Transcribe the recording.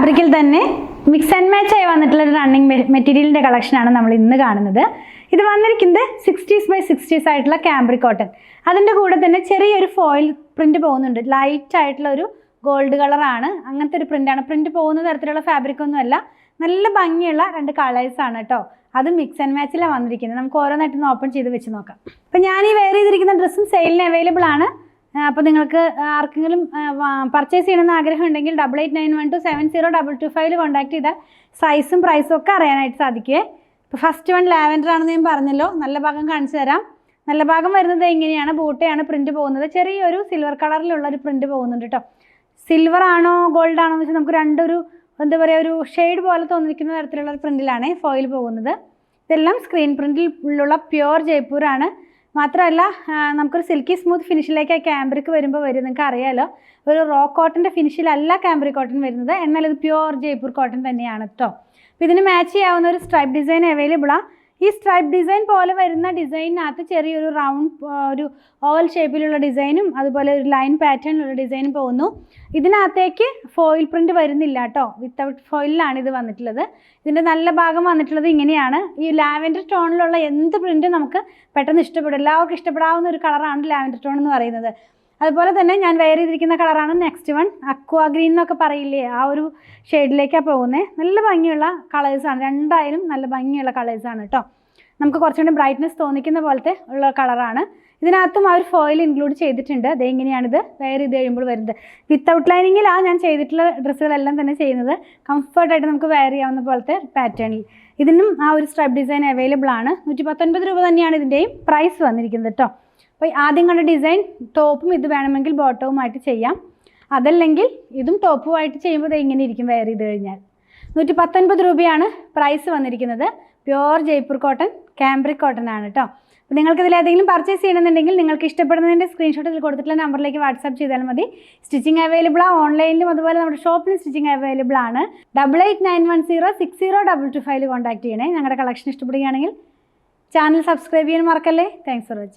ഫാബ്രിക്കിൽ തന്നെ mix and match ആയി വന്നിട്ടുള്ള ഒരു റണ്ണിങ് മെറ്റീരിയലിൻ്റെ കളക്ഷനാണ് നമ്മൾ ഇന്ന് കാണുന്നത്. ഇത് വന്നിരിക്കുന്നത് 60s by 60s ആയിട്ടുള്ള ക്യാമ്പ്രിക് കോട്ടൺ. അതിൻ്റെ കൂടെ തന്നെ ചെറിയൊരു ഫോയിൽ പ്രിൻറ്റ് പോകുന്നുണ്ട്. ലൈറ്റ് ആയിട്ടുള്ള ഒരു ഗോൾഡ് കളറാണ്. അങ്ങനത്തെ ഒരു പ്രിൻ്റാണ്. പ്രിൻറ്റ് പോകുന്ന തരത്തിലുള്ള ഫാബ്രിക് ഒന്നുമല്ല. നല്ല ഭംഗിയുള്ള രണ്ട് കളേഴ്സാണ് കേട്ടോ. അത് മിക്സ് ആൻഡ് മാച്ചിലാണ് വന്നിരിക്കുന്നത്. നമുക്ക് ഓരോന്നായിട്ടൊന്ന് ഓപ്പൺ ചെയ്ത് വെച്ച് നോക്കാം. അപ്പോൾ ഞാൻ ഈ വെയർ ചെയ്തിരിക്കുന്ന ഡ്രസ്സും സെയിലിന് അവൈലബിൾ ആണ്. അപ്പോൾ നിങ്ങൾക്ക് ആർക്കെങ്കിലും പർച്ചേസ് ചെയ്യണമെന്ന് ആഗ്രഹം ഉണ്ടെങ്കിൽ 8891270225 കോൺടാക്ട് ചെയ്താൽ സൈസും പ്രൈസും ഒക്കെ അറിയാനായിട്ട് സാധിക്കുമേ. ഇപ്പോൾ ഫസ്റ്റ് വൺ ലാവൻഡർ ആണെന്ന് ഞാൻ പറഞ്ഞല്ലോ. നല്ല ഭാഗം കാണിച്ചു തരാം. നല്ല ഭാഗം വരുന്നത് ഇങ്ങനെയാണ്. ബൂട്ടയാണ് പ്രിൻറ്റ് പോകുന്നത്. ചെറിയൊരു സിൽവർ കളറിലുള്ളൊരു പ്രിൻറ്റ് പോകുന്നുണ്ട് കേട്ടോ. സിൽവർ ആണോ ഗോൾഡ് ആണോ എന്ന് വെച്ചാൽ നമുക്ക് രണ്ടൊരു എന്താ പറയുക, ഒരു ഷെയ്ഡ് പോലെ തോന്നിക്കുന്ന തരത്തിലുള്ള ഒരു പ്രിൻറ്റിലാണ് ഫോയിൽ പോകുന്നത്. ഇതെല്ലാം സ്ക്രീൻ പ്രിൻറ്റിലുള്ള പ്യുവർ ജയ്പൂരാണ്. മാത്രമല്ല നമുക്കൊരു സിൽക്കി സ്മൂത്ത് ഫിനിഷിലേക്ക് ക്യാമ്പ്രിക് വരുമ്പോൾ വരും. നിങ്ങൾക്ക് അറിയാമല്ലോ, ഒരു റോ കോട്ടൻ്റെ ഫിനിഷിലല്ല ക്യാമ്പ്രിക് കോട്ടൺ വരുന്നത്. എന്നാൽ ഇത് പ്യുവർ ജയ്പൂർ കോട്ടൺ തന്നെയാണ് കേട്ടോ. അപ്പോൾ ഇതിന് മാച്ച് ചെയ്യാവുന്ന ഒരു സ്ട്രൈപ്പ് ഡിസൈൻ അവൈലബിളാണ്. ഈ സ്ട്രൈപ്പ് ഡിസൈൻ പോലെ വരുന്ന ഡിസൈനിനകത്ത് ചെറിയൊരു റൗണ്ട് ഒരു ഓവൽ ഷേപ്പിലുള്ള ഡിസൈനും അതുപോലെ ഒരു ലൈൻ പാറ്റേണിലുള്ള ഡിസൈനും പോകുന്നു. ഇതിനകത്തേക്ക് ഫോയിൽ പ്രിൻറ്റ് വരുന്നില്ല കേട്ടോ. വിത്തൗട്ട് ഫോയിലാണ് ഇത് വന്നിട്ടുള്ളത്. ഇതിൻ്റെ നല്ല ഭാഗം വന്നിട്ടുള്ളത് ഇങ്ങനെയാണ്. ഈ ലാവൻഡർ ടോണിലുള്ള എന്ത് പ്രിൻറ്റും നമുക്ക് പെട്ടെന്ന് ഇഷ്ടപ്പെടും. എല്ലാവർക്കും ഇഷ്ടപ്പെടാവുന്ന ഒരു കളറാണ് ലാവൻഡർ ടോൺ എന്ന് പറയുന്നത്. അതുപോലെ തന്നെ ഞാൻ വെയർ ചെയ്തിരിക്കുന്ന കളറാണ് നെക്സ്റ്റ് വൺ. അക്വാ ഗ്രീൻ എന്നൊക്കെ പറയില്ലേ, ആ ഒരു ഷെയ്ഡിലേക്കാണ് പോകുന്നത്. നല്ല ഭംഗിയുള്ള കളേഴ്സാണ്. രണ്ടായാലും നല്ല ഭംഗിയുള്ള കളേഴ്സാണ് കേട്ടോ. നമുക്ക് കുറച്ചുകൂടി ബ്രൈറ്റ്നെസ് തോന്നിക്കുന്ന പോലത്തെ ഉള്ള കളറാണ്. ഇതിനകത്തും ആ ഒരു ഫോയിൽ ഇൻക്ലൂഡ് ചെയ്തിട്ടുണ്ട്. അതേ ഇങ്ങനെയാണിത് വെയർ ചെയ്ത് കഴിയുമ്പോൾ വരുന്നത്. വിത്തൗട്ട് ലൈനിങ്ങിലാണ് ഞാൻ ചെയ്തിട്ടുള്ള ഡ്രസ്സുകളെല്ലാം തന്നെ ചെയ്യുന്നത്. കംഫർട്ടായിട്ട് നമുക്ക് വെയർ ചെയ്യാവുന്ന പോലത്തെ പാറ്റേണിൽ. ഇതിനും ആ ഒരു സ്ട്രൈപ്പ് ഡിസൈൻ അവൈലബിൾ ആണ്. 119 രൂപ തന്നെയാണ് ഇതിൻ്റെയും പ്രൈസ് വന്നിരിക്കുന്നത് കേട്ടോ. അപ്പോൾ ആദ്യം കണ്ട ഡിസൈൻ ടോപ്പും ഇത് വേണമെങ്കിൽ ബോട്ടവുമായിട്ട് ചെയ്യാം. അതല്ലെങ്കിൽ ഇതും ടോപ്പുമായിട്ട് ചെയ്യുമ്പോൾ ഇങ്ങനെ ഇരിക്കും വെയർ ചെയ്ത് കഴിഞ്ഞാൽ. 119 രൂപയാണ് പ്രൈസ് വന്നിരിക്കുന്നത്. Pure Jaipur cotton cambric cotton ആണ് കേട്ടോ. അപ്പോൾ നിങ്ങൾക്ക് ഇതിൽ ഏതെങ്കിലും പർച്ചേസ് ചെയ്യണമെന്നുണ്ടെങ്കിൽ നിങ്ങൾക്ക് ഇഷ്ടപ്പെടുന്നതിൻ്റെ സ്ക്രീൻഷോട്ടിൽ കൊടുത്തിട്ടുള്ള നമ്പറിലേക്ക് വാട്സാപ്പ് ചെയ്താൽ മതി. സ്റ്റിച്ചിങ് അവൈലബിൾ ആണ്. ഓൺലൈനിലും അതുപോലെ നമ്മുടെ ഷോപ്പിലും സ്റ്റിച്ചിങ് അവൈലബിൾ ആണ്. 8891060225 കോൺടാക്ട് ചെയ്യണേ. ഞങ്ങളുടെ കളക്ഷൻ ഇഷ്ടപ്പെടുകയാണെങ്കിൽ ചാനൽ സബ്സ്ക്രൈബ് ചെയ്യാൻ മറക്കല്ലേ. Thanks for watching.